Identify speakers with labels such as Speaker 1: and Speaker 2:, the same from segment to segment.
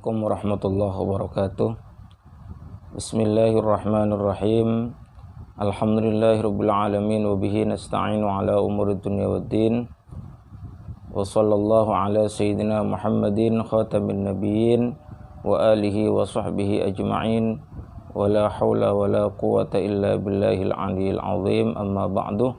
Speaker 1: Assalamualaikum warahmatullahi wabarakatuh. Bismillahirrahmanirrahim. Alhamdulillahirabbil alamin wa bihi nasta'inu ala umuri dunya waddin. Wa sallallahu ala sayyidina Muhammadin khatamin nabiyyin wa alihi wa sahbihi ajma'in. Wa la haula wa la quwwata illa billahil aliyyil azim. Amma ba'du.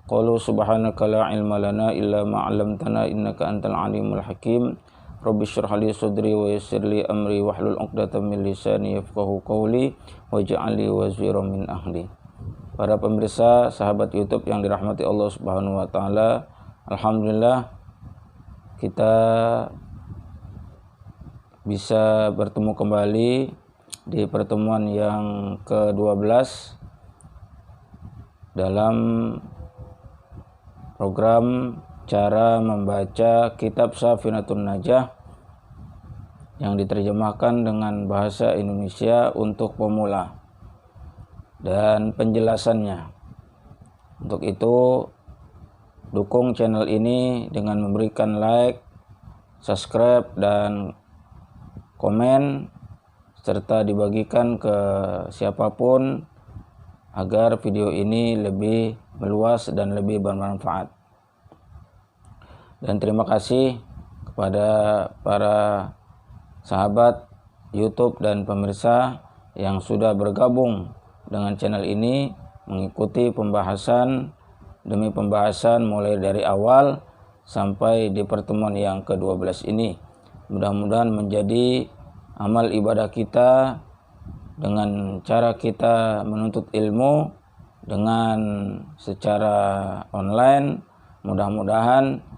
Speaker 1: Qalu subhanaka la ilma lana illa ma 'allamtana innaka antal alimul hakim. Rabbi shrah li sadri wa yassir li amri wahlul 'uqdatam min lisani yafqahu qawli waj'al li waziran min ahli. Para pemirsa sahabat YouTube yang dirahmati Allah Subhanahu wa taala, alhamdulillah kita bisa bertemu kembali di pertemuan yang ke-12 dalam program cara membaca kitab Safinatun Najah yang diterjemahkan dengan bahasa Indonesia untuk pemula dan penjelasannya. Untuk itu, dukung channel ini dengan memberikan like, subscribe, dan komen, serta dibagikan ke siapapun agar video ini lebih meluas dan lebih bermanfaat. Dan terima kasih kepada para sahabat YouTube dan pemirsa yang sudah bergabung dengan channel ini, mengikuti pembahasan demi pembahasan mulai dari awal sampai di pertemuan yang ke-12 ini. Mudah-mudahan menjadi amal ibadah kita dengan cara kita menuntut ilmu dengan secara online. Mudah-mudahan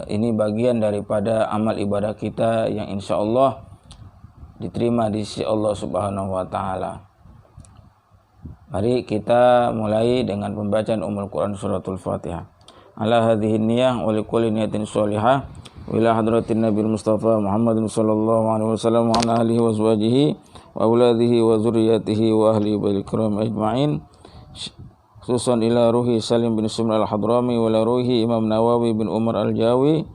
Speaker 1: ini bagian daripada amal ibadah kita yang insya Allah diterima di sisi Allah Subhanahu wa taala. Mari kita mulai dengan pembacaan Ummul Quran suratul Fatihah. Ala hadhihi niyyah wa likulli niyatin sholihah wa ila hadratin Nabil Mustafa Muhammadin sallallahu alaihi wasallam wa ala alihi wa azwajihi wa auladihi wa dzurriyyatihi wa ahli baitil kiram ajma'in. Khususan ila ruhi Salim bin Sumr al-Hadrami wa ila ruhi Imam Nawawi bin Umar al-Jawi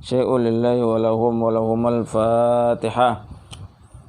Speaker 1: syai'un lillahi wa lahum al-Fatihah.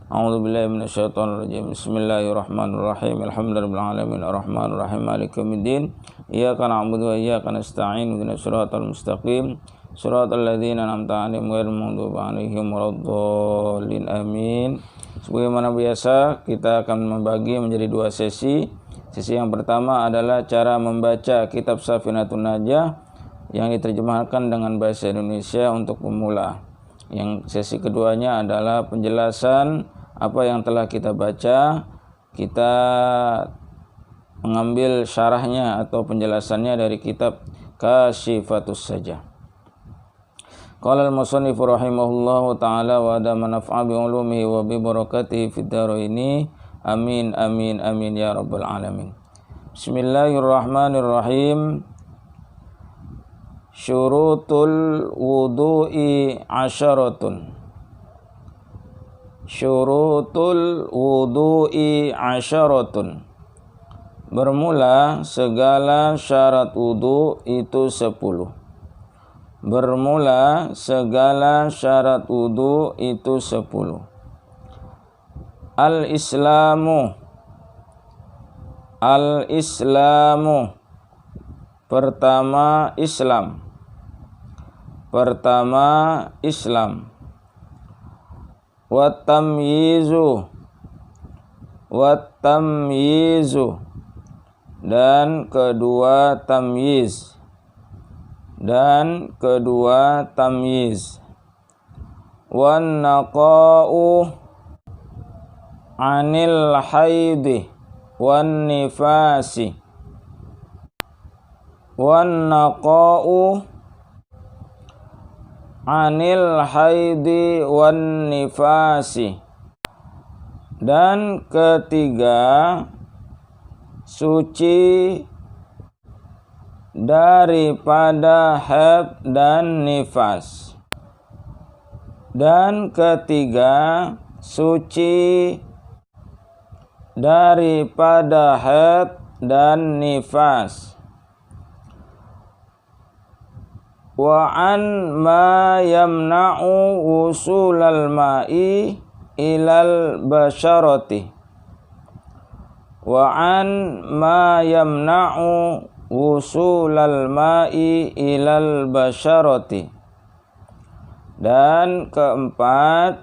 Speaker 1: A'udzu billahi minasyaitonir rajim. Bismillahirrahmanirrahim. Alhamdulillahirabbil alamin arrahmanir rahim maliki yaumiddin. Iyyaka na'budu wa iyyaka nasta'in. Ihdinas siratal mustaqim. Shiratal ladzina an'amta 'alaihim ghairil maghdubi 'alaihim waladdallin. Amin. Sebagaimana biasa, kita akan membagi menjadi dua sesi. Sesi yang pertama adalah cara membaca kitab Safinatun Najah yang diterjemahkan dengan bahasa Indonesia untuk pemula. Yang sesi keduanya adalah penjelasan apa yang telah kita baca. Kita mengambil syarahnya atau penjelasannya dari kitab Kasyifatus Sajah. Qala al-musannifu rahimahullahu ta'ala wa adama naf'a bi ulumihi wa bi barakatihi fid dharaini. Amin, amin, amin ya rabbal alamin. Bismillahirrahmanirrahim. Syurutul wudu'i asyaratun. Syurutul wudu'i asyaratun. Bermula segala syarat wudu itu 10. Bermula segala syarat wudu itu 10. Al-Islamu. Al-Islamu. Pertama Islam. Pertama Islam. Wat-tamyizu. Wat-tamyizu. Dan kedua tamyiz. Dan kedua tamyiz. Wan-naqa'u anil haidi wan nifasi. Wan naqa'u anil haidi wan nifasi. Dan ketiga, suci daripada haid dan nifas. Dan ketiga, suci daripada haid dan nifas. wa an ma yamna'u wusulal ma'i ilal basyarati wa an ma yamna'u wusulal ma'i ilal basyarati. Dan keempat,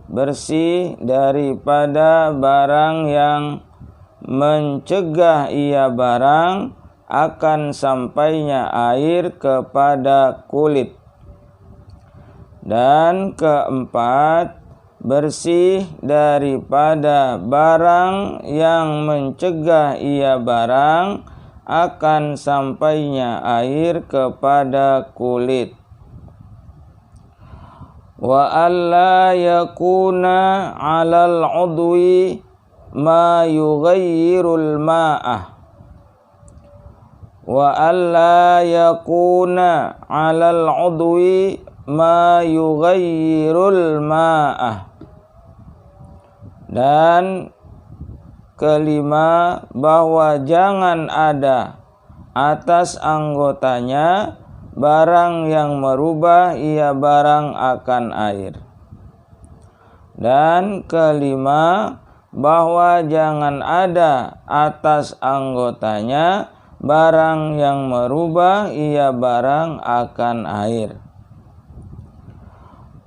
Speaker 1: bersih daripada barang yang mencegah ia barang akan sampainya air kepada kulit. Dan keempat, bersih daripada barang yang mencegah ia barang akan sampainya air kepada kulit. Wa alla yakuna 'alal 'udwi ma yughayyirul ma'ah. Wa alla yakuna 'alal 'udwi ma yughayyirul ma'ah. Dan kelima, bahwa jangan ada atas anggotanya barang yang merubah ia barang akan air. Dan kelima, bahwa jangan ada atas anggotanya barang yang merubah ia barang akan air.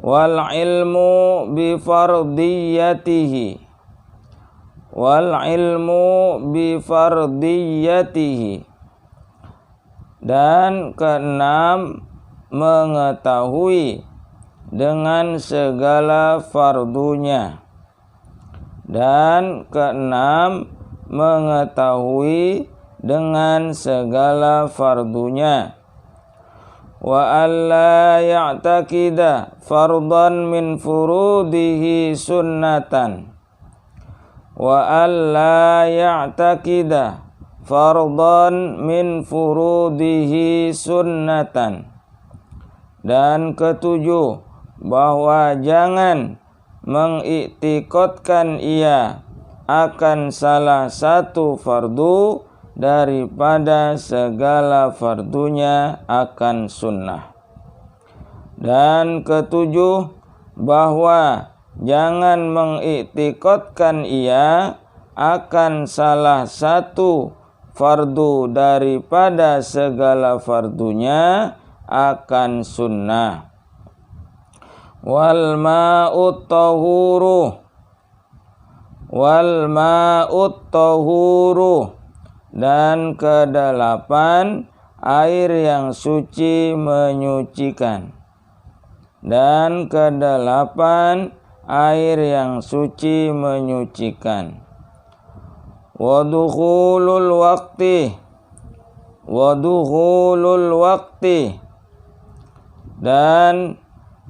Speaker 1: Wal ilmu bi fardiyatihi. Wal ilmu bi fardiyatihi. Dan keenam, mengetahui dengan segala fardunya. Dan keenam, mengetahui dengan segala fardunya. Wa alla ya'taqida fardan min furudihi sunnatan. Wa alla ya'taqida fardan min furudihi sunnatan. Dan ketujuh, bahwa jangan mengiktikadkan ia akan salah satu fardu daripada segala fardunya akan sunnah. Dan ketujuh, bahwa jangan mengiktikadkan ia akan salah satu fardu daripada segala fardunya akan sunnah. Wal ma'ut tahuru. Wal ma'ut tahuru. Dan kedelapan, air yang suci menyucikan. Dan kedelapan, air yang suci menyucikan. Wadukhulul waqti. Wadukhulul waqti. Dan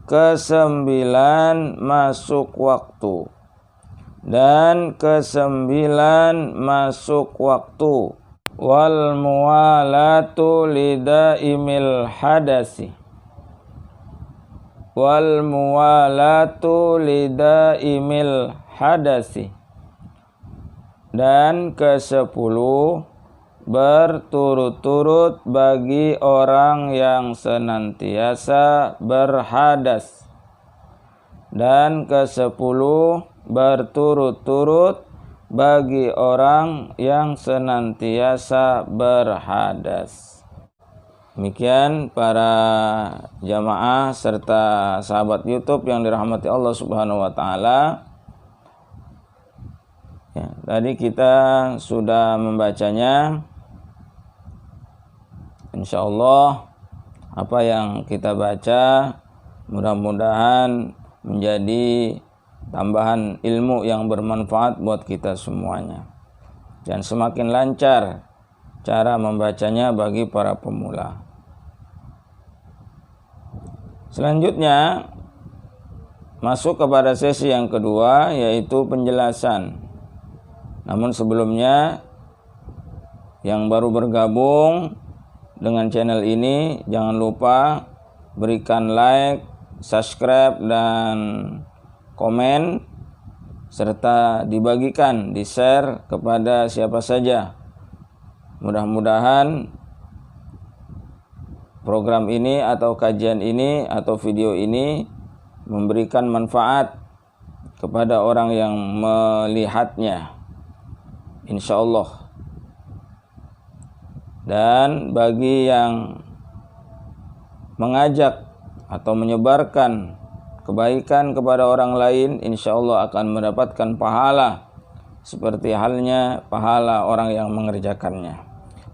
Speaker 1: kesembilan, masuk waktu. Dan kesembilan, masuk waktu. Wal muwalatu lidaimil hadasi. Wal muwalatu lidaimil hadasi. Dan kesepuluh, berturut-turut bagi orang yang senantiasa berhadas. Dan kesepuluh, berturut-turut bagi orang yang senantiasa berhadas. Demikian para jamaah serta sahabat YouTube yang dirahmati Allah Subhanahu wa taala. Ya, tadi kita sudah membacanya. Insyaallah apa yang kita baca mudah-mudahan menjadi tambahan ilmu yang bermanfaat buat kita semuanya. Dan semakin lancar cara membacanya bagi para pemula. Selanjutnya masuk kepada sesi yang kedua, yaitu penjelasan. Namun sebelumnya, yang baru bergabung dengan channel ini, jangan lupa berikan like, subscribe, dan komen, serta dibagikan, di-share kepada siapa saja. Mudah-mudahan program ini atau kajian ini atau video ini memberikan manfaat kepada orang yang melihatnya, insya Allah. Dan bagi yang mengajak atau menyebarkan kebaikan kepada orang lain, insya Allah akan mendapatkan pahala seperti halnya pahala orang yang mengerjakannya.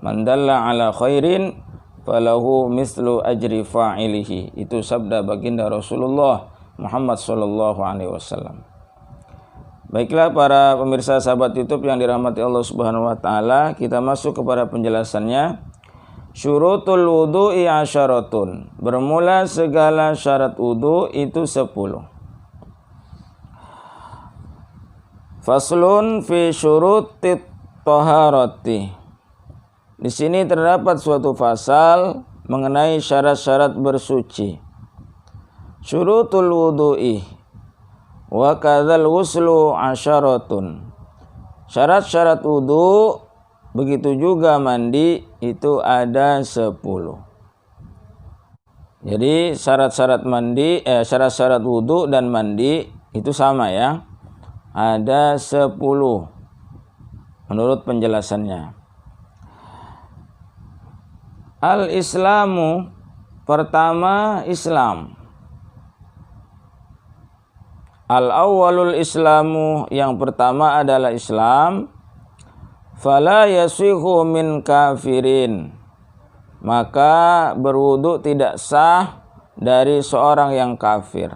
Speaker 1: Man dalla ala khairin falahu mislu ajri fa'ilihi. Itu sabda baginda Rasulullah Muhammad sallallahu alaihi wasallam. Baiklah para pemirsa sahabat YouTube yang dirahmati Allah Subhanahu wa taala, kita masuk kepada penjelasannya. Syurutul wudu'i asyaratun. Bermula segala syarat wudu itu 10. Faslun fi syurutit taharati. Di sini terdapat suatu fasal mengenai syarat-syarat bersuci. Syurutul wudu'i wa kadzal ghuslu asyaratun. Syarat-syarat wudu begitu juga mandi itu ada 10. Jadi syarat-syarat mandi syarat-syarat wudu dan mandi itu sama ya. Ada 10 menurut penjelasannya. Al-Islamu, pertama Islam. Al-awwalul Islamu, yang pertama adalah Islam. Fala yasihu min kafirin, maka berwudu tidak sah dari seorang yang kafir.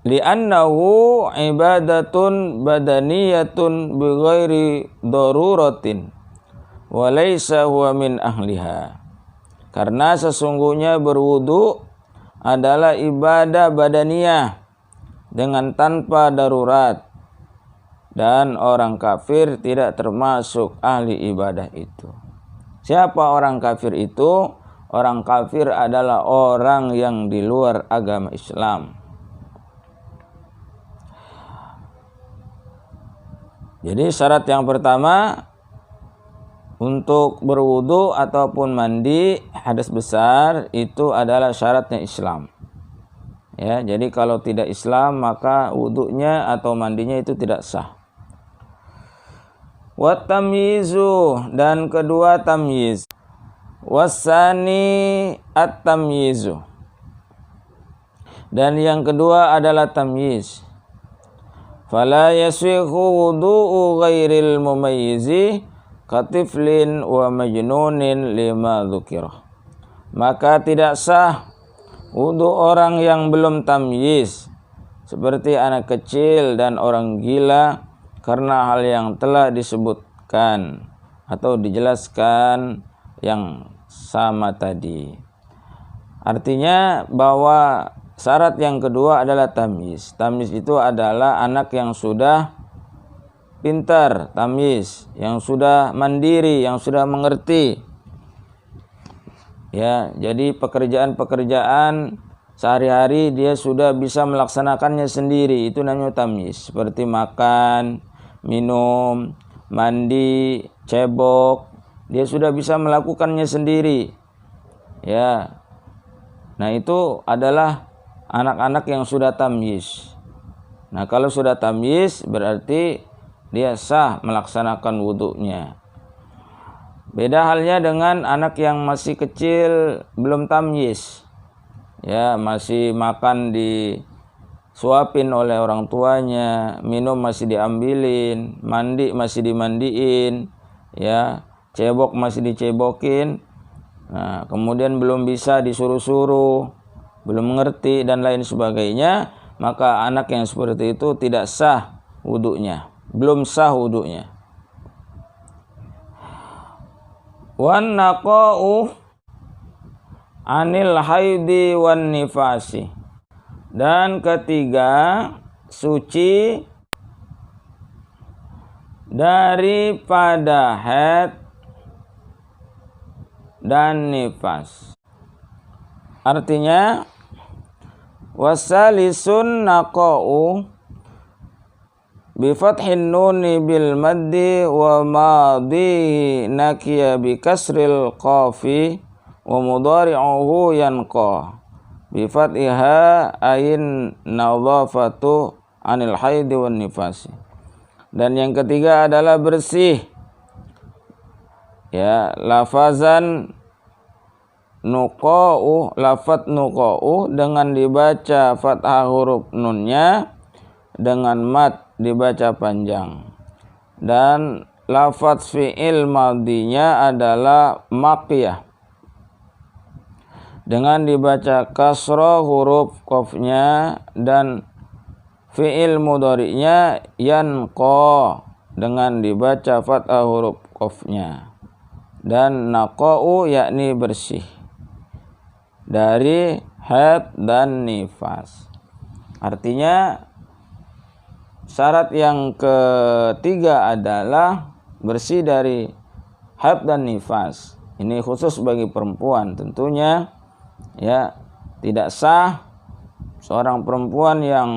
Speaker 1: Li'annahu ibadatun badaniyatun bighairi daruratin wa laysa huwa min ahliha. Karena sesungguhnya berwudu adalah ibadah badaniyah dengan tanpa darurat, dan orang kafir tidak termasuk ahli ibadah itu. Siapa orang kafir itu? Orang kafir adalah orang yang di luar agama Islam. Jadi syarat yang pertama untuk berwudu ataupun mandi hadas besar itu adalah syaratnya Islam. Ya, jadi kalau tidak Islam maka wudunya atau mandinya itu tidak sah. Wat tamyizu, dan kedua tamyiz. Wasani at-tamyizu, dan yang kedua adalah tamyiz. Fala yasihu wudu'u ghairil mumayyizi katiflin wa majnunin lima dzukira. Maka tidak sah wudu orang yang belum tamyiz, seperti anak kecil dan orang gila, karena hal yang telah disebutkan atau dijelaskan yang sama tadi. Artinya bahwa syarat yang kedua adalah tamyiz. Tamyiz itu adalah anak yang sudah pintar, tamyiz, yang sudah mandiri, yang sudah mengerti. Ya, jadi pekerjaan-pekerjaan sehari-hari dia sudah bisa melaksanakannya sendiri. Itu namanya tamyiz. Seperti makan, minum, mandi, cebok, dia sudah bisa melakukannya sendiri. Ya. Nah, itu adalah anak-anak yang sudah tamyiz. Nah, kalau sudah tamyiz berarti dia sah melaksanakan wudunya. Beda halnya dengan anak yang masih kecil belum tamyiz. Ya, masih makan disuapin oleh orang tuanya, minum masih diambilin, mandi masih dimandiin, ya, cebok masih dicebokin. Nah, kemudian belum bisa disuruh-suruh, belum mengerti dan lain sebagainya, maka anak yang seperti itu tidak sah wudunya, belum sah wudunya. Wan naqa'u anil haidi wan nifasi, dan ketiga suci daripada haid dan nifas. Artinya wasalisun naqa'u bi fathin nuni bil maddi wa madhi nakiya bi kasril qafi wa mudhari'uhu yanqa bi fathiha ayin nadhafatu anil haid wan nifasi. Dan yang ketiga adalah bersih, ya, lafazan nuqa'u, lafaz nuqa'u dengan dibaca fathah huruf nunnya, dengan mat dibaca panjang, dan lafaz fi'il madinya adalah maqiyah dengan dibaca kasrah huruf qafnya, dan fi'il mudhari'nya yanqa dengan dibaca fathah huruf qafnya, dan naqa'u yakni bersih dari haid dan nifas. Artinya syarat yang ketiga adalah bersih dari haid dan nifas. Ini khusus bagi perempuan tentunya, ya, tidak sah seorang perempuan yang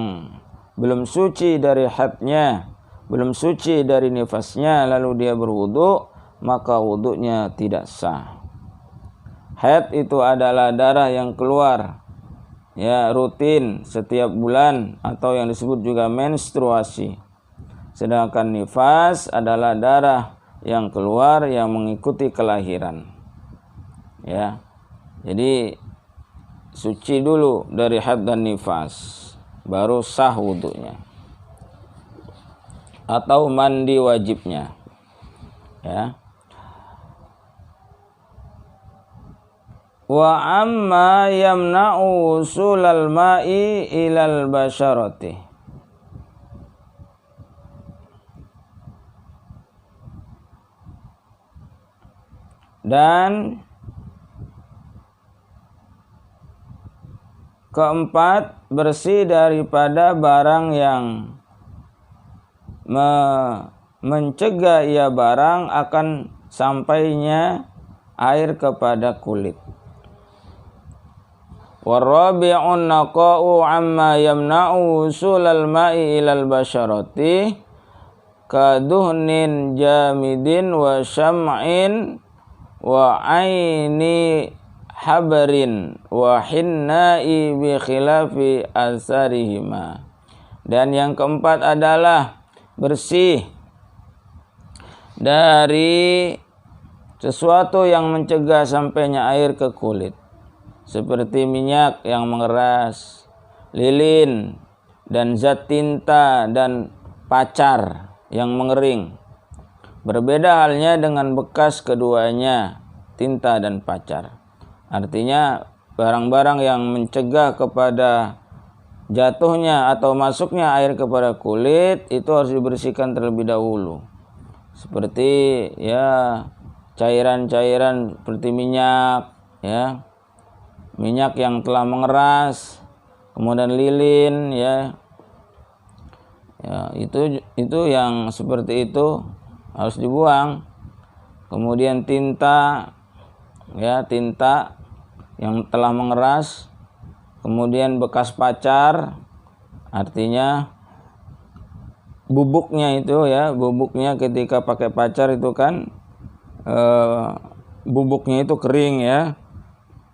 Speaker 1: belum suci dari haidnya, belum suci dari nifasnya, lalu dia berwudu, maka wudunya tidak sah. Haid itu adalah darah yang keluar, ya, rutin setiap bulan atau yang disebut juga menstruasi. Sedangkan nifas adalah darah yang keluar yang mengikuti kelahiran. Ya. Jadi suci dulu dari haid dan nifas, baru sah wudunya atau mandi wajibnya. Ya. Wa amma yamna'u usulal ma'i ilal basyarati. Dan keempat, bersih daripada barang yang mencegah ia barang akan sampainya air kepada kulit. Warabi'un naqa'u amma yamna'u usulal ma'i ilal basyarati kaduhnin jamidin wa syam'in wa aini habrin wa hinna'i bi khilafi asarihima. Dan yang keempat adalah bersih dari sesuatu yang mencegah sampainya air ke kulit, seperti minyak yang mengeras, lilin, dan zat tinta dan pacar yang mengering. Berbeda halnya dengan bekas keduanya, tinta dan pacar. Artinya barang-barang yang mencegah kepada jatuhnya atau masuknya air kepada kulit itu harus dibersihkan terlebih dahulu. Seperti, ya, cairan-cairan seperti minyak, ya, minyak yang telah mengeras, kemudian lilin, ya, itu yang seperti itu harus dibuang. Kemudian tinta, ya, tinta yang telah mengeras, kemudian bekas pacar, artinya bubuknya itu, ya, bubuknya ketika pakai pacar itu kan bubuknya itu kering, ya,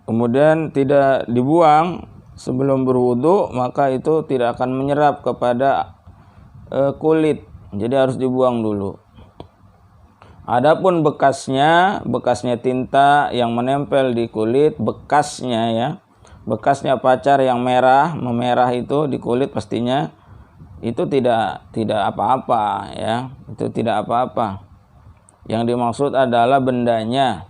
Speaker 1: kemudian tidak dibuang sebelum berwudu, maka itu tidak akan menyerap kepada kulit, jadi harus dibuang dulu. Adapun bekasnya tinta yang menempel di kulit, bekasnya, ya, bekasnya pacar yang memerah itu di kulit pastinya, itu tidak apa-apa, ya, itu tidak apa-apa. Yang dimaksud adalah bendanya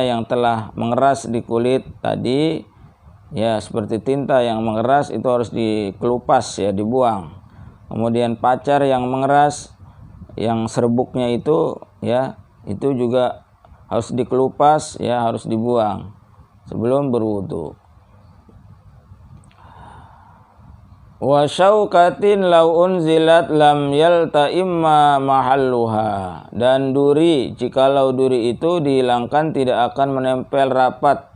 Speaker 1: yang telah mengeras di kulit tadi, ya, seperti tinta yang mengeras itu harus dikelupas, ya, dibuang. Kemudian pacar yang mengeras, yang serbuknya itu, ya, itu juga harus dikelupas, ya, harus dibuang sebelum berwudu. Wa syaukatin law unzilat lam yalta'imma mahalluha. Dan duri, jikalau duri itu dihilangkan tidak akan menempel rapat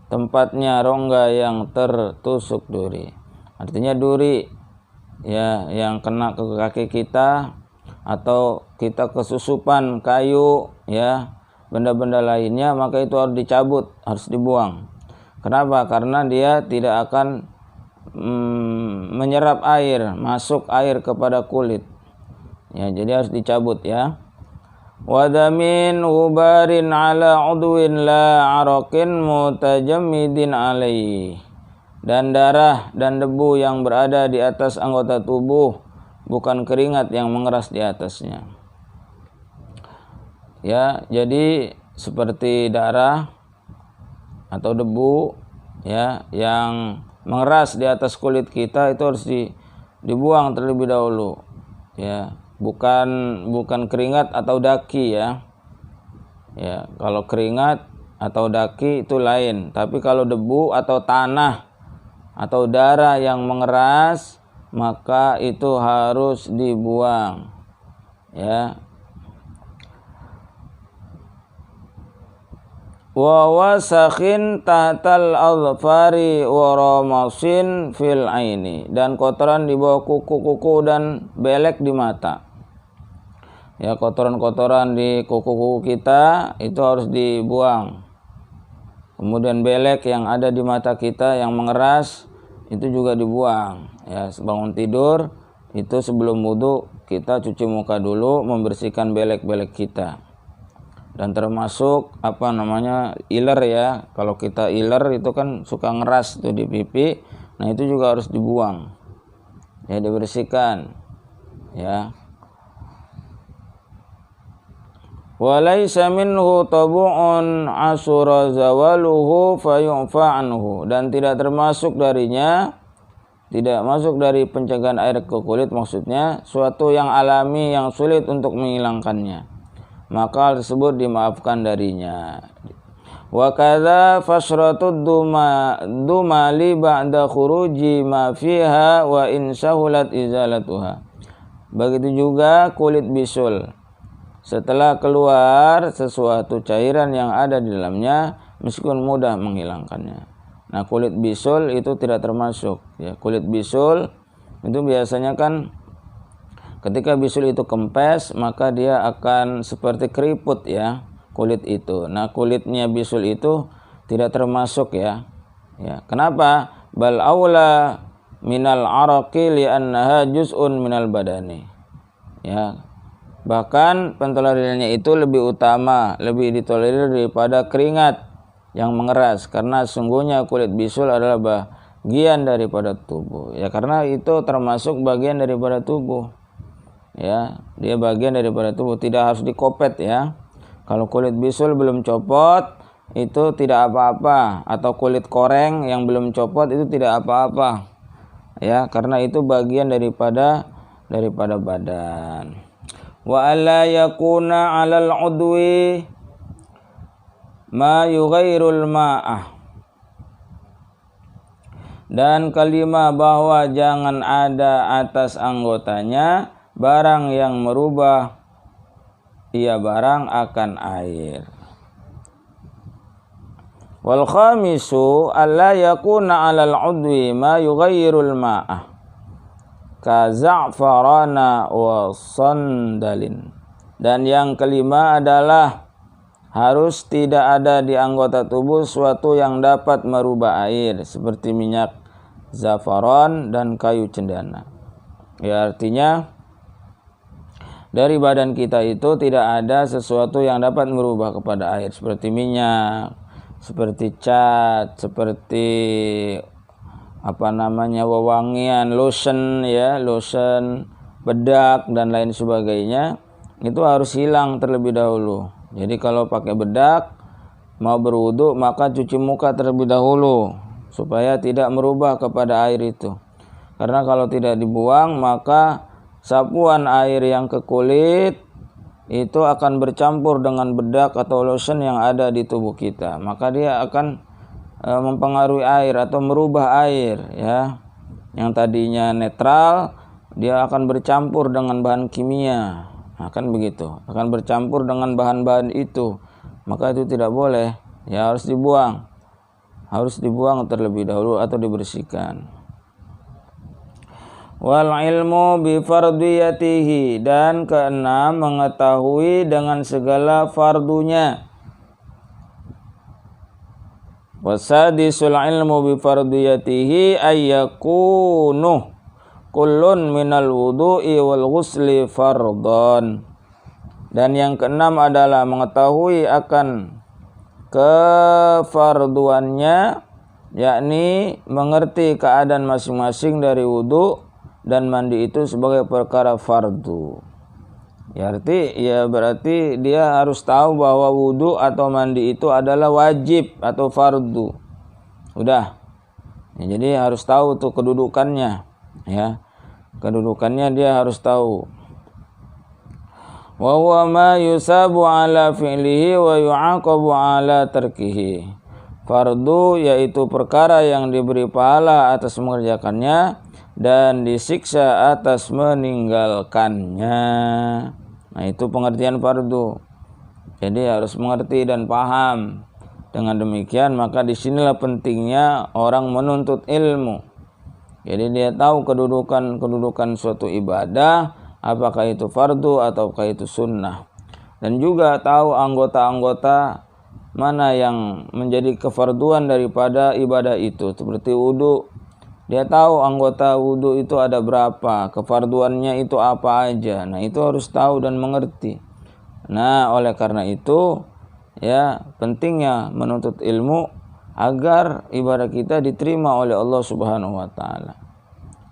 Speaker 1: tempatnya rongga yang tertusuk duri. Artinya duri, ya, yang kena ke kaki kita atau kita kesusupan kayu, ya, benda-benda lainnya, maka itu harus dicabut, harus dibuang. Kenapa? Karena dia tidak akan menyerap air, masuk air kepada kulit. Ya, jadi harus dicabut ya. Wadamin ubarin ala udwin la araqin mutajammidin alaihi. Dan darah dan debu yang berada di atas anggota tubuh, bukan keringat yang mengeras di atasnya. Ya, jadi seperti darah atau debu ya yang mengeras di atas kulit kita, itu harus dibuang terlebih dahulu. Ya, bukan keringat atau daki ya. Ya, kalau keringat atau daki itu lain, tapi kalau debu atau tanah atau darah yang mengeras, maka itu harus dibuang. Ya. Wa wasakhin tahtal adfari wa ramasin fil aini, dan kotoran di bawah kuku-kuku dan belek di mata. Ya, kotoran-kotoran di kuku-kuku kita itu harus dibuang. Kemudian belek yang ada di mata kita yang mengeras itu juga dibuang. Ya, bangun tidur itu sebelum wudu kita cuci muka dulu, membersihkan belek-belek kita. Dan termasuk iler ya. Kalau kita iler itu kan suka ngeras tuh di pipi. Nah, itu juga harus dibuang. Ya, dibersihkan. Ya. Walaysa minhu tabu'un asura zawaluhu fayu'fa anhu, dan tidak termasuk darinya, tidak masuk dari pencegahan air ke kulit, maksudnya suatu yang alami yang sulit untuk menghilangkannya, maka hal tersebut dimaafkan darinya. Wa kadza fasratud dumali ba'da khuruji ma fiha wa in sahulat izalatuha. Begitu juga kulit bisul, setelah keluar sesuatu cairan yang ada di dalamnya, meskipun mudah menghilangkannya. Nah, kulit bisul itu tidak termasuk. Ya, kulit bisul itu biasanya kan ketika bisul itu kempes, maka dia akan seperti keriput ya, kulit itu. Nah, kulitnya bisul itu tidak termasuk ya. Ya, kenapa? Bal aula minal araqi li'annaha juz'un minal badani. Ya. Bahkan pentolerannya itu lebih utama, lebih ditolerir daripada keringat yang mengeras, karena sungguhnya kulit bisul adalah bagian daripada tubuh. Ya, karena itu termasuk bagian daripada tubuh. Ya, dia bagian daripada tubuh, tidak harus dikopet ya. Kalau kulit bisul belum copot itu tidak apa-apa, atau kulit koreng yang belum copot itu tidak apa-apa. Ya, karena itu bagian daripada badan. Wa alla yakuna 'alal 'udwi ma yughairul ma'ah, dan kelima bahwa jangan ada atas anggotanya barang yang merubah ia barang akan air. Wal khamisu alla yakuna 'alal 'udwi ma yughairul ma'ah ka za'farana wa sandalin, dan yang kelima adalah harus tidak ada di anggota tubuh suatu yang dapat merubah air, seperti minyak zafaron dan kayu cendana. Ya, artinya dari badan kita itu tidak ada sesuatu yang dapat merubah kepada air, seperti minyak, seperti cat, seperti wewangian, lotion ya, lotion, bedak dan lain sebagainya, itu harus hilang terlebih dahulu. Jadi kalau pakai bedak mau berwudu, maka cuci muka terlebih dahulu supaya tidak merubah kepada air itu. Karena kalau tidak dibuang, maka sapuan air yang ke kulit itu akan bercampur dengan bedak atau lotion yang ada di tubuh kita. Maka dia akan mempengaruhi air atau merubah air ya. Yang tadinya netral, dia akan bercampur dengan bahan kimia. Akan begitu, akan bercampur dengan bahan-bahan itu. Maka itu tidak boleh, ya harus dibuang. Harus dibuang terlebih dahulu atau dibersihkan. Wal ilmu bi fardiyatihi, dan keenam mengetahui dengan segala fardunya. Wasadisul ilmu bi fardiyatihi ayyakunu kullun minal wudu'i wal ghusli fardhan. Dan yang keenam adalah mengetahui akan kefarduannya, yakni mengerti keadaan masing-masing dari wudu dan mandi itu sebagai perkara fardu. Berarti dia harus tahu bahwa wudu atau mandi itu adalah wajib atau fardu. Udah. Jadi harus tahu tuh kedudukannya, ya. Kedudukannya dia harus tahu. Wa huwa ma yusabu ala fi'lihi wa yu'aqabu ala tarkihi. Fardu yaitu perkara yang diberi pahala atas mengerjakannya dan disiksa atas meninggalkannya. Nah, itu pengertian fardu. Jadi harus mengerti dan paham. Dengan demikian maka disinilah pentingnya orang menuntut ilmu. Jadi dia tahu kedudukan suatu ibadah, apakah itu fardu ataukah itu sunnah. Dan juga tahu anggota-anggota mana yang menjadi kefarduan daripada ibadah itu. Seperti wudu, dia tahu anggota wudu itu ada berapa, kefarduannya itu apa aja. Nah, itu harus tahu dan mengerti. Nah, oleh karena itu ya pentingnya menuntut ilmu agar ibadah kita diterima oleh Allah Subhanahu wa taala.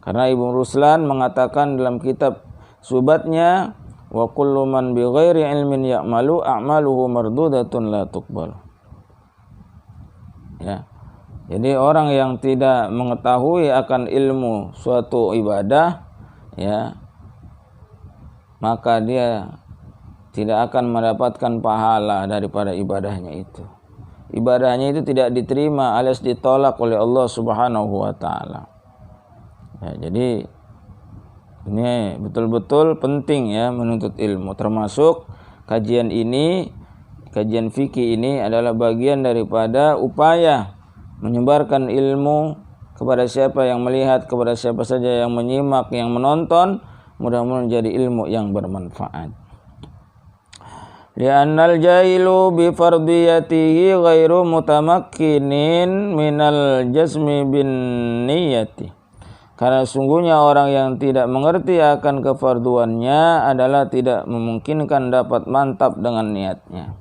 Speaker 1: Karena Ibnu Ruslan mengatakan dalam kitab Subatnya, wa kullu man bi ghairi ilmin ya'malu a'maluhu mardudatun la tuqbal. Ya. Jadi orang yang tidak mengetahui akan ilmu suatu ibadah, ya, maka dia tidak akan mendapatkan pahala daripada ibadahnya itu. Ibadahnya itu tidak diterima alias ditolak oleh Allah Subhanahu wa taala. Ya, jadi ini betul-betul penting ya menuntut ilmu, termasuk kajian fikih ini adalah bagian daripada upaya menyebarkan ilmu kepada siapa yang melihat, kepada siapa saja yang menyimak, yang menonton, mudah-mudahan menjadi ilmu yang bermanfaat. Li'annal jahilu bi fardiyatihi ghairu mutamakkinin minal jazmi bin niyati. Karena sungguhnya orang yang tidak mengerti akan kefarduannya adalah tidak memungkinkan dapat mantap dengan niatnya.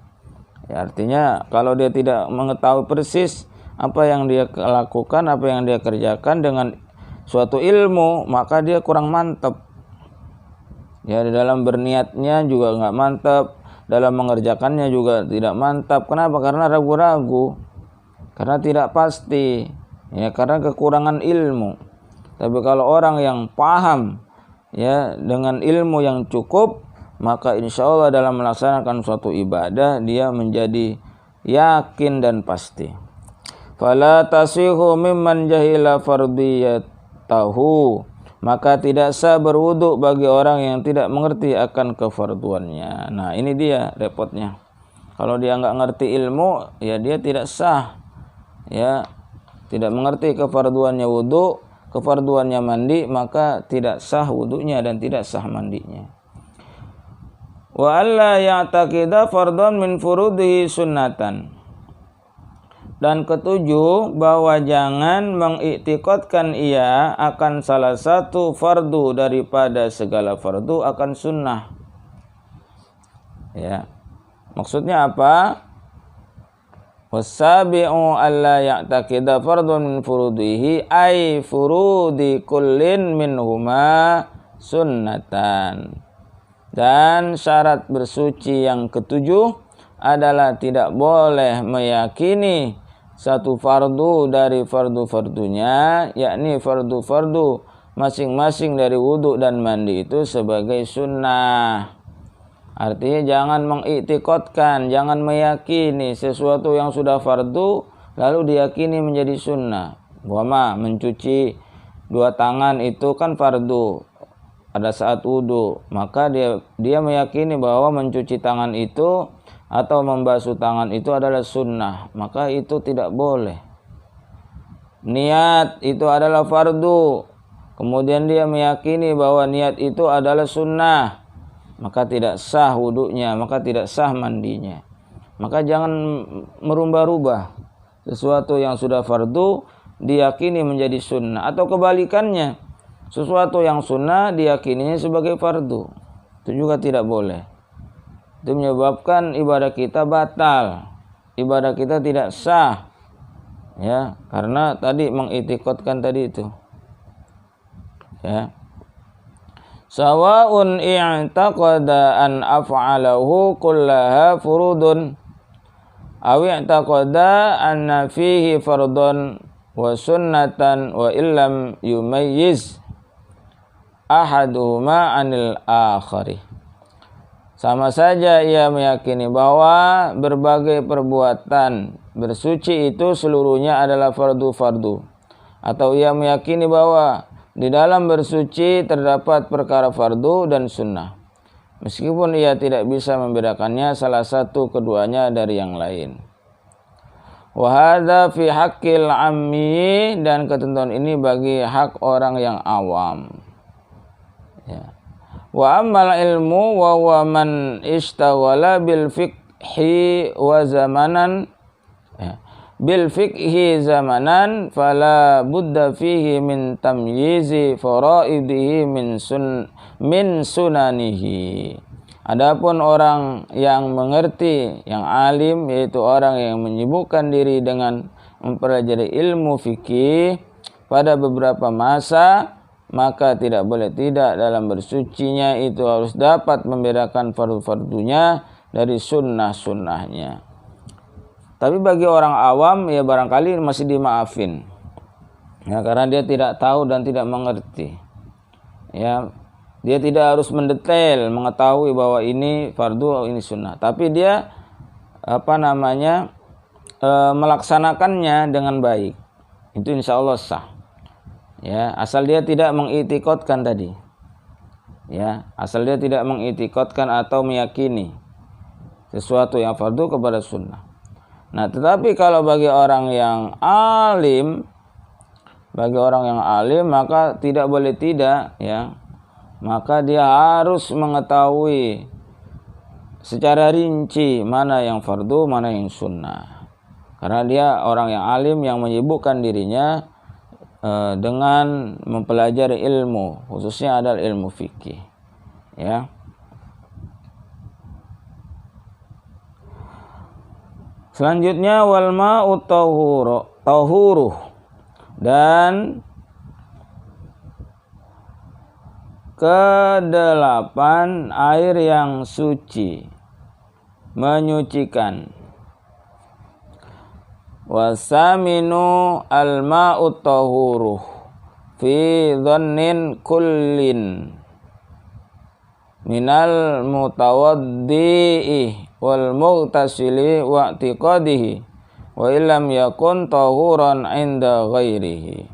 Speaker 1: Ya, artinya kalau dia tidak mengetahui persis apa yang dia lakukan, apa yang dia kerjakan dengan suatu ilmu, maka dia kurang mantap. Ya, di dalam berniatnya juga enggak mantap, dalam mengerjakannya juga tidak mantap. Kenapa? Karena ragu-ragu, karena tidak pasti, ya, karena kekurangan ilmu. Tapi kalau orang yang paham, ya, dengan ilmu yang cukup, maka insya Allah dalam melaksanakan suatu ibadah dia menjadi yakin dan pasti. Fala tasihu mimman jahila fardiyatahu. Maka tidak sah berwudu bagi orang yang tidak mengerti akan kefarduannya. Nah, ini dia repotnya. Kalau dia enggak ngerti ilmu, ya dia tidak sah. Ya, tidak mengerti kefarduannya wudu, kefarduannya mandi, maka tidak sah wudunya dan tidak sah mandinya. Wa alla ya'taqida fardhan min furudihi sunnatan. Dan ketujuh, bahwa jangan mengiktikadkan ia akan salah satu fardu daripada segala fardu akan sunnah. Ya. Maksudnya apa? Wasabi'u alla ya'taqida fardhan min furudihi ay furudi kullin minhuma sunnatan. Dan syarat bersuci yang ketujuh adalah tidak boleh meyakini satu fardu dari fardu-fardunya, yakni fardu-fardu masing-masing dari wudu dan mandi itu sebagai sunnah. Artinya jangan mengiktikadkan, jangan meyakini sesuatu yang sudah fardu lalu diyakini menjadi sunnah. Umpama mencuci dua tangan itu kan fardu pada saat wudu, maka dia meyakini bahwa mencuci tangan itu atau membasuh tangan itu adalah sunnah, maka itu tidak boleh. Niat itu adalah fardu, kemudian dia meyakini bahwa niat itu adalah sunnah, maka tidak sah wudunya, maka tidak sah mandinya. Maka jangan merubah-rubah sesuatu yang sudah fardu diyakini menjadi sunnah, atau kebalikannya, sesuatu yang sunnah diyakininya sebagai fardu. Itu juga tidak boleh. Itu menyebabkan ibadah kita batal, ibadah kita tidak sah, ya, karena tadi mengitikadkan tadi itu, ya. Sawa'un i'taqada an af'alahu kullaha furudun aw i'taqada anna fihi fardun wa sunnatan wa illam yumayyiz ahaduhuma 'anil akhari. Sama saja ia meyakini bahwa berbagai perbuatan bersuci itu seluruhnya adalah fardu-fardu, atau ia meyakini bahwa di dalam bersuci terdapat perkara fardu dan sunnah, meskipun ia tidak bisa membedakannya salah satu keduanya dari yang lain. Wa hadza fi haqqil ammi, dan ketentuan ini bagi hak orang yang awam. Ya. Wa ammal ilmu wa huwa man ishtaghala bil fiqhi wa zamanan, ya, bil fiqhi zamanan fala budda fihi min tamyizi faraidihi min sunanihi. Adapun orang yang mengerti, yang alim, yaitu orang yang menyibukkan diri dengan mempelajari ilmu fikih pada beberapa masa, maka tidak boleh tidak dalam bersucinya itu harus dapat membedakan fardu-fardunya dari sunnah-sunnahnya. Tapi bagi orang awam ya barangkali masih dimaafin, ya, karena dia tidak tahu dan tidak mengerti, ya, dia tidak harus mendetail mengetahui bahwa ini fardu atau ini sunnah, tapi dia melaksanakannya dengan baik, itu insya Allah sah, ya, asal dia tidak mengitikadkan tadi, ya, asal dia tidak mengitikadkan atau meyakini sesuatu yang fardu kepada sunnah. Nah, tetapi kalau bagi orang yang alim, maka tidak boleh tidak, ya, maka dia harus mengetahui secara rinci mana yang fardu, mana yang sunnah, karena dia orang yang alim yang menyibukkan dirinya dengan mempelajari ilmu, khususnya adalah ilmu fikih, ya. Selanjutnya wal ma'u tahuruh, dan kedelapan air yang suci, menyucikan. Wasaminu al ma'u tahuruh fi dhannin kullin minal mutawaddi'i wal mughtasili wa i'tiqadihi wa illam yakun tahuran 'inda ghairihi.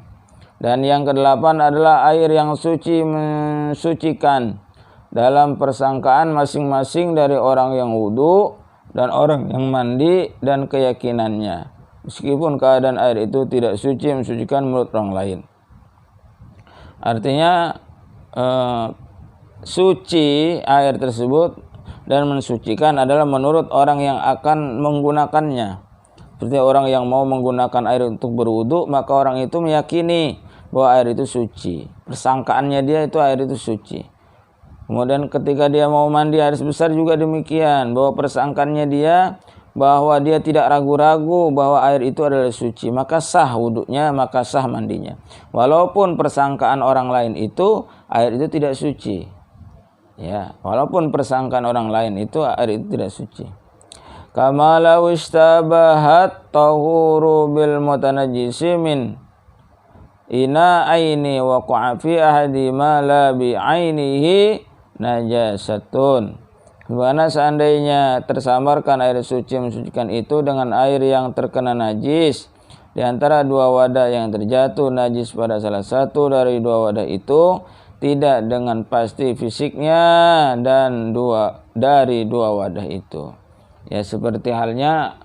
Speaker 1: Dan yang kedelapan adalah air yang suci, mensucikan dalam persangkaan masing-masing dari orang yang wudu dan orang yang mandi dan keyakinannya, meskipun keadaan air itu tidak suci, mensucikan menurut orang lain. Artinya suci air tersebut dan mensucikan adalah menurut orang yang akan menggunakannya. Seperti orang yang mau menggunakan air untuk berwudu, maka orang itu meyakini bahwa air itu suci. Persangkaannya dia itu air itu suci. Kemudian ketika dia mau mandi hadis besar juga demikian, bahwa persangkaannya dia bahwa dia tidak ragu-ragu bahwa air itu adalah suci, maka sah wudunya, maka sah mandinya. Walaupun persangkaan orang lain itu air itu tidak suci. Ya, walaupun persangkaan orang lain itu air itu tidak suci. Kama law istabahat tahuru bil mutanajjisi min ina aini waqa'a fi ahadi ma la bi ainihi najasatun. Bagaimana seandainya tersamarkan air suci mensucikan itu dengan air yang terkena najis di antara dua wadah yang terjatuh najis pada salah satu dari dua wadah itu, tidak dengan pasti fisiknya dan dari dua wadah itu. Ya, seperti halnya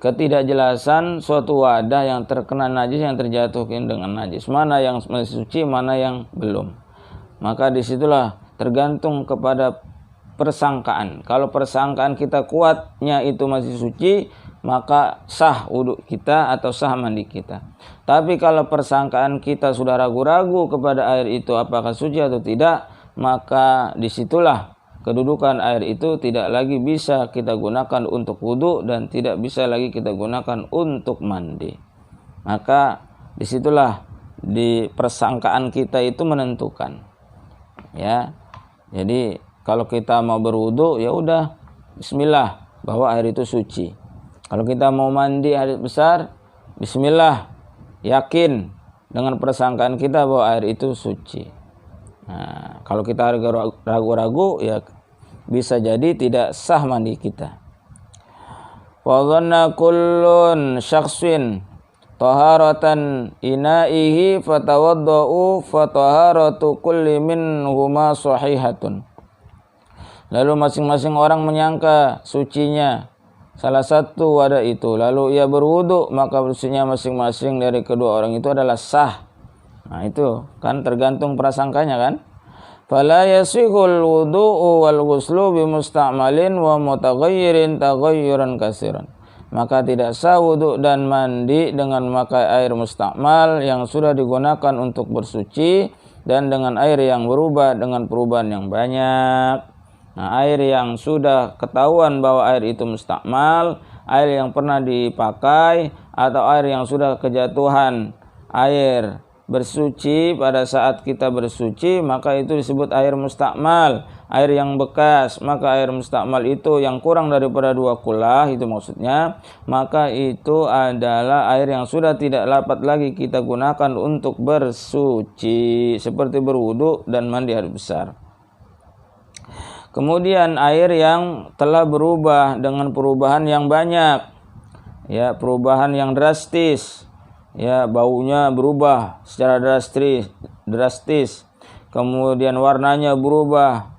Speaker 1: ketidakjelasan suatu wadah yang terkena najis, yang terjatuhkan dengan najis, mana yang suci, mana yang belum. Maka disitulah tergantung kepada persangkaan. Kalau persangkaan kita kuatnya itu masih suci, maka sah wudu kita atau sah mandi kita. Tapi kalau persangkaan kita sudah ragu-ragu kepada air itu apakah suci atau tidak, maka disitulah kedudukan air itu tidak lagi bisa kita gunakan untuk wudu dan tidak bisa lagi kita gunakan untuk mandi. Maka disitulah di persangkaan kita itu menentukan. Ya, jadi kalau kita mau berwudu ya udah bismillah bahwa air itu suci. Kalau kita mau mandi hadas besar, bismillah, yakin dengan persangkaan kita bahwa air itu suci. Nah, kalau kita ragu-ragu ya bisa jadi tidak sah mandi kita. Wa dhanna kullun syakhsin taharatan inaihi fatawaddau fataharatu kulli minhuma sahihatun. Lalu masing-masing orang menyangka sucinya salah satu wadah itu, lalu ia berwudu, maka bersihnya masing-masing dari kedua orang itu adalah sah. Nah itu kan tergantung prasangkanya kan. Fala yasihul wudu'u wal ghuslu bimusta'malin wa mutaghayyirin taghayyuran katsiran. Maka tidak sah wudu dan mandi dengan memakai air mustakmal yang sudah digunakan untuk bersuci dan dengan air yang berubah dengan perubahan yang banyak. Nah, air yang sudah ketahuan bahwa air itu mustakmal, air yang pernah dipakai atau air yang sudah kejatuhan air bersuci pada saat kita bersuci, maka itu disebut air mustakmal. Air yang bekas, maka air mustakmal itu yang kurang daripada 2 kulah, itu maksudnya, maka itu adalah air yang sudah tidak dapat lagi kita gunakan untuk bersuci seperti berwudu dan mandi hadas besar. Kemudian air yang telah berubah dengan perubahan yang banyak, ya, perubahan yang drastis, ya, baunya berubah secara drastis, kemudian warnanya berubah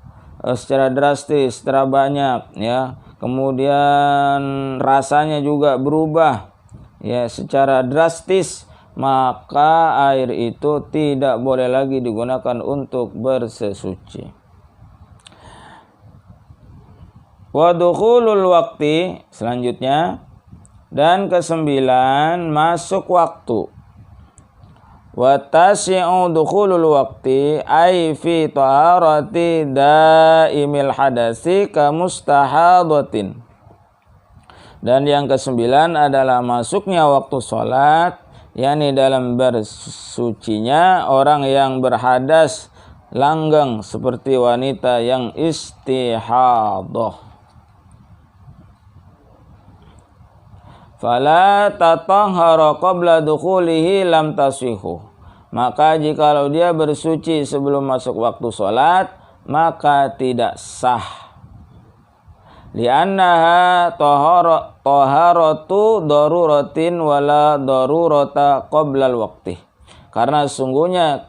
Speaker 1: secara drastis, secara banyak, ya, kemudian rasanya juga berubah, ya, secara drastis, maka air itu tidak boleh lagi digunakan untuk bersesuci. Wa dukhulul waqti, selanjutnya, dan ke-9 masuk waktu. Wa tasi'u dukhulul waqti ay fi taharati daimil hadasi ka mustahadatin. Dan yang ke-9 adalah masuknya waktu sholat, yakni dalam bersucinya orang yang berhadas langgeng seperti wanita yang istihadah. Fala tatahhara qabla dukhulihi lam tasihu. Maka jikalau dia bersuci sebelum masuk waktu sholat, maka tidak sah. Li'annaha taharatu daruratin wala darurata qabla al-waqti. Karena sesungguhnya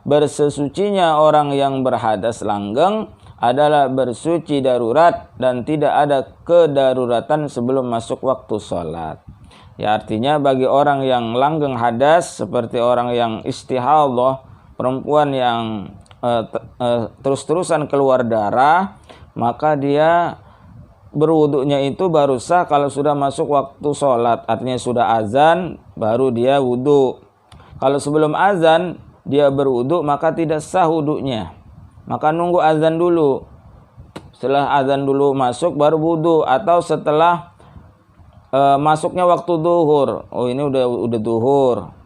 Speaker 1: bersesucinya orang yang berhadas langgeng adalah bersuci darurat dan tidak ada kedaruratan sebelum masuk waktu sholat. Ya, artinya bagi orang yang langgeng hadas seperti orang yang istihadah, perempuan yang terus-terusan keluar darah, maka dia berwudunya itu baru sah kalau sudah masuk waktu sholat. Artinya sudah azan baru dia wudu. Kalau sebelum azan dia berwudu maka tidak sah wudunya. Maka nunggu azan dulu. Setelah azan dulu masuk baru wudu, atau setelah masuknya waktu duhur. Oh, ini udah duhur.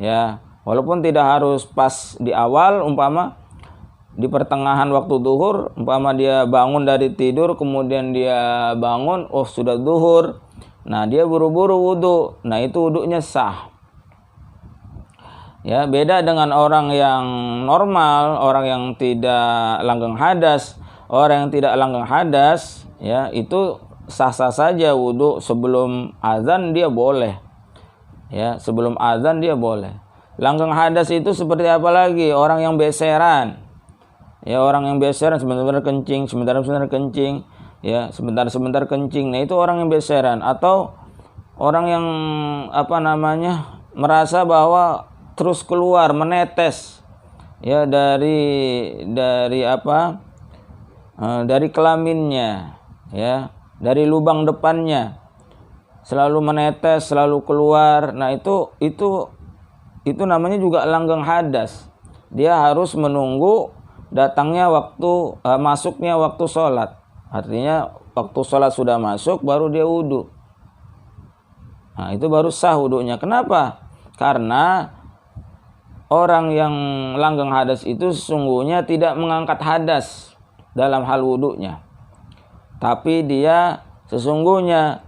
Speaker 1: Ya, walaupun tidak harus pas di awal, umpama di pertengahan waktu duhur, umpama dia bangun dari tidur kemudian dia bangun, oh sudah duhur. Nah, dia buru-buru wudu. Nah, itu wudunya sah. Ya, beda dengan orang yang normal, orang yang tidak langgeng hadas. Orang yang tidak langgeng hadas, ya, itu sah-sah saja wudu sebelum azan dia boleh. Ya, sebelum azan dia boleh. Langgeng hadas itu seperti apa lagi? Orang yang beseran. Ya, orang yang beseran sebentar-sebentar kencing, sebentar-sebentar kencing, ya, sebentar-sebentar kencing. Nah, itu orang yang beseran. Atau orang yang merasa bahwa terus keluar menetes, ya, dari dari kelaminnya, ya, dari lubang depannya, selalu menetes, selalu keluar. Nah, itu namanya juga langgeng hadas. Dia harus menunggu datangnya waktu masuknya waktu sholat. Artinya waktu sholat sudah masuk baru dia wudu. Nah, itu baru sah wudunya. Kenapa? Karena orang yang langgeng hadas itu sesungguhnya tidak mengangkat hadas dalam hal wudunya. Tapi dia sesungguhnya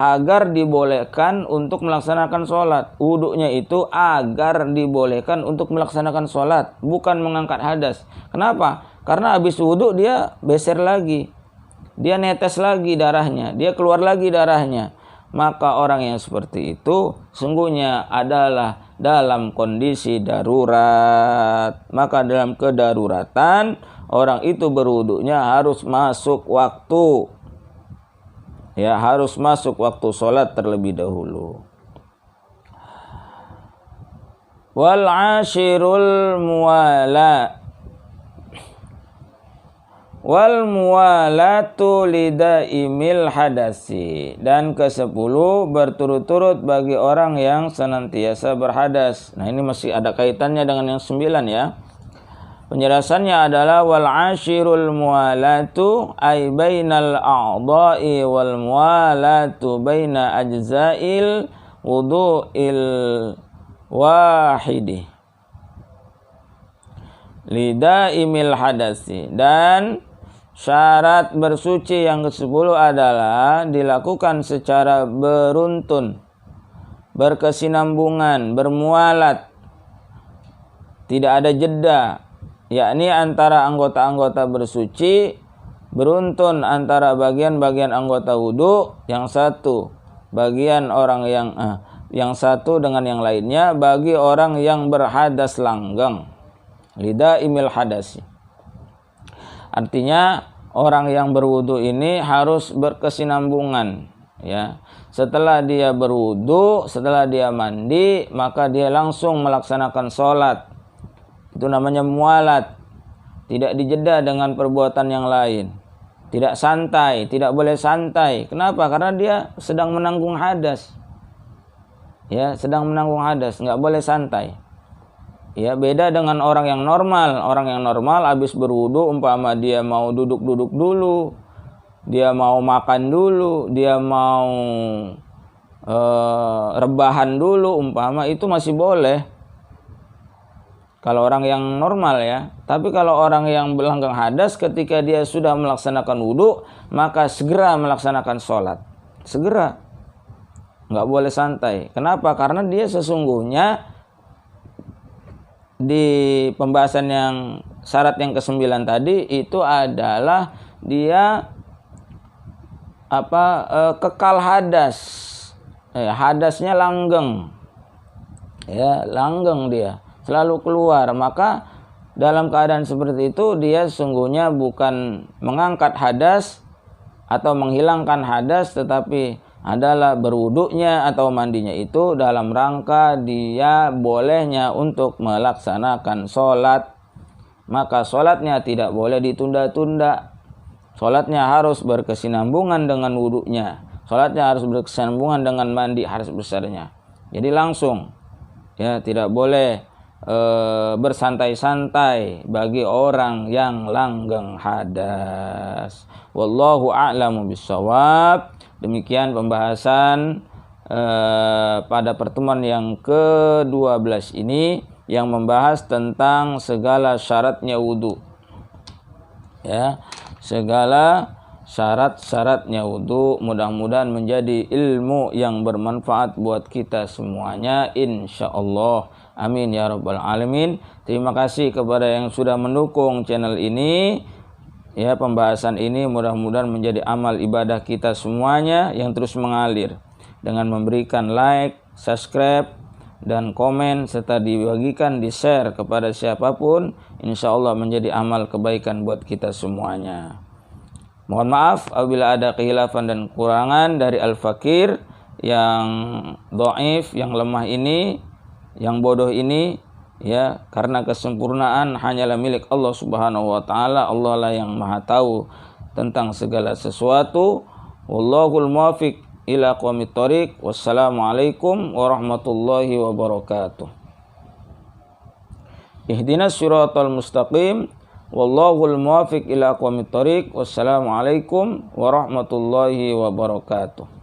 Speaker 1: agar dibolehkan untuk melaksanakan sholat. Wudunya itu agar dibolehkan untuk melaksanakan sholat, bukan mengangkat hadas. Kenapa? Karena habis wudu dia beser lagi, dia netes lagi darahnya, dia keluar lagi darahnya. Maka orang yang seperti itu sungguhnya adalah dalam kondisi darurat. Maka dalam kedaruratan orang itu berwudunya harus masuk waktu. Ya, harus masuk waktu sholat terlebih dahulu. Wal ashirul muwala. Wal muwalatu lidaimil hadasi. Dan ke-10 berturut-turut bagi orang yang senantiasa berhadas. Nah, ini masih ada kaitannya dengan yang 9 ya. Penjelasannya adalah wal ashirul muwalatu ay bainal a'dha'i wal muwalatu baina ajza'il wudu'il wahidi lidaimil hadasi. Dan syarat bersuci yang ke-10 adalah dilakukan secara beruntun, berkesinambungan, bermualat, tidak ada jeda, yakni antara anggota-anggota bersuci beruntun antara bagian-bagian anggota wudu, yang satu bagian orang yang satu dengan yang lainnya bagi orang yang berhadas langgeng. Lidaimil hadasi. Artinya orang yang berwudu ini harus berkesinambungan, ya. Setelah dia berwudu, setelah dia mandi, maka dia langsung melaksanakan sholat. Itu namanya mualat. Tidak dijeda dengan perbuatan yang lain. Tidak santai, tidak boleh santai. Kenapa? Karena dia sedang menanggung hadas. Ya, sedang menanggung hadas, enggak boleh santai. Ya, beda dengan orang yang normal. Orang yang normal habis berwudu, umpama dia mau duduk-duduk dulu, dia mau makan dulu, dia mau rebahan dulu, umpama itu masih boleh. Kalau orang yang normal ya. Tapi kalau orang yang berlanggeng hadas, ketika dia sudah melaksanakan wudu, maka segera melaksanakan sholat. Segera. Nggak boleh santai. Kenapa? Karena dia sesungguhnya di pembahasan yang syarat yang ke-9 tadi itu adalah dia kekal hadas. Hadasnya langgeng. Ya, langgeng dia. Selalu keluar. Maka dalam keadaan seperti itu dia sesungguhnya bukan mengangkat hadas atau menghilangkan hadas, tetapi adalah berwudunya atau mandinya itu dalam rangka dia bolehnya untuk melaksanakan sholat. Maka sholatnya tidak boleh ditunda-tunda. Sholatnya harus berkesinambungan dengan wudunya. Sholatnya harus berkesinambungan dengan mandi harus besarnya. Jadi langsung, ya, tidak boleh bersantai-santai bagi orang yang langgeng hadas. Wallahu a'lamu bissawab. Demikian pembahasan pada pertemuan yang ke-12 ini yang membahas tentang segala syaratnya wudu. Ya, segala syarat-syaratnya wudu. Mudah-mudahan menjadi ilmu yang bermanfaat buat kita semuanya, insyaallah. Amin ya rabbal alamin. Terima kasih kepada yang sudah mendukung channel ini. Ya, pembahasan ini mudah-mudahan menjadi amal ibadah kita semuanya yang terus mengalir dengan memberikan like, subscribe, dan komen serta dibagikan, di-share kepada siapapun. Insya Allah menjadi amal kebaikan buat kita semuanya. Mohon maaf apabila ada khilafan dan kekurangan dari Al-Fakir yang dhaif, yang lemah ini, yang bodoh ini. Ya, karena kesempurnaan hanyalah milik Allah Subhanahu wa taala. Allah lah yang Maha tahu tentang segala sesuatu. Wallahul muwaffiq ila aqwamit thoriq. Wassalamualaikum warahmatullahi wabarakatuh. Ihdinas siratal mustaqim. Wallahul muwaffiq ila aqwamit thoriq. Wassalamualaikum warahmatullahi wabarakatuh.